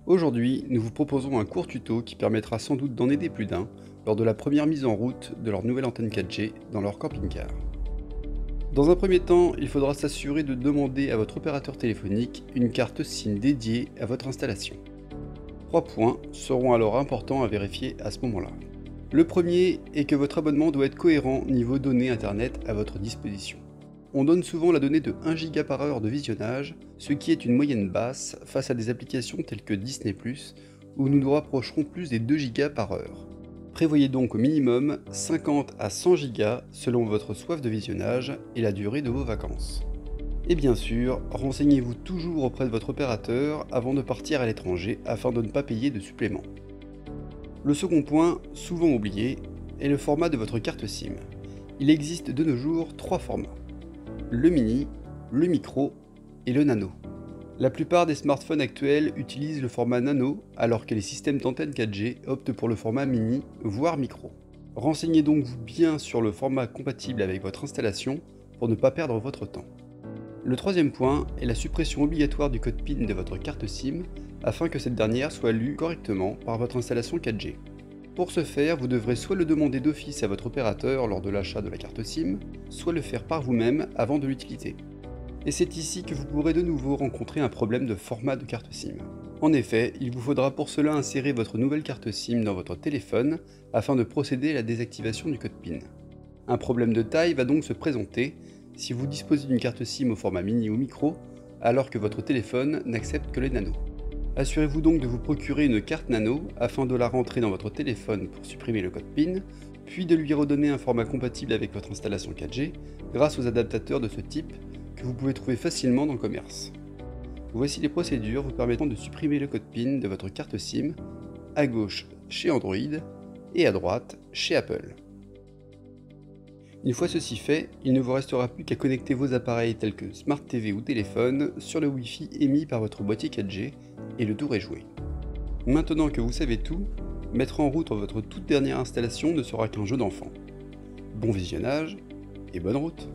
Aujourd'hui, nous vous proposons un court tuto qui permettra sans doute d'en aider plus d'un lors de la première mise en route de leur nouvelle antenne 4G dans leur camping-car. Dans un premier temps, il faudra s'assurer de demander à votre opérateur téléphonique une carte SIM dédiée à votre installation. 3 points seront alors importants à vérifier à ce moment-là. Le premier est que votre abonnement doit être cohérent niveau données internet à votre disposition. On donne souvent la donnée de 1 Go par heure de visionnage, ce qui est une moyenne basse face à des applications telles que Disney+, où nous nous rapprocherons plus des 2 Go par heure. Prévoyez donc au minimum 50 à 100 Go selon votre soif de visionnage et la durée de vos vacances. Et bien sûr, renseignez-vous toujours auprès de votre opérateur avant de partir à l'étranger afin de ne pas payer de supplément. Le second point, souvent oublié, est le format de votre carte SIM. Il existe de nos jours 3 formats: le mini, le micro et le nano. La plupart des smartphones actuels utilisent le format nano alors que les systèmes d'antenne 4G optent pour le format mini, voire micro. Renseignez donc bien sur le format compatible avec votre installation pour ne pas perdre votre temps. Le troisième point est la suppression obligatoire du code PIN de votre carte SIM afin que cette dernière soit lue correctement par votre installation 4G. Pour ce faire, vous devrez soit le demander d'office à votre opérateur lors de l'achat de la carte SIM, soit le faire par vous-même avant de l'utiliser. Et c'est ici que vous pourrez de nouveau rencontrer un problème de format de carte SIM. En effet, il vous faudra pour cela insérer votre nouvelle carte SIM dans votre téléphone afin de procéder à la désactivation du code PIN. Un problème de taille va donc se présenter si vous disposez d'une carte SIM au format mini ou micro alors que votre téléphone n'accepte que les nano. Assurez-vous donc de vous procurer une carte nano afin de la rentrer dans votre téléphone pour supprimer le code PIN, puis de lui redonner un format compatible avec votre installation 4G grâce aux adaptateurs de ce type que vous pouvez trouver facilement dans le commerce. Voici les procédures vous permettant de supprimer le code PIN de votre carte SIM, à gauche chez Android et à droite chez Apple. Une fois ceci fait, il ne vous restera plus qu'à connecter vos appareils tels que Smart TV ou téléphone sur le Wi-Fi émis par votre boîtier 4G et le tour est joué. Maintenant que vous savez tout, mettre en route votre toute dernière installation ne sera qu'un jeu d'enfant. Bon visionnage et bonne route!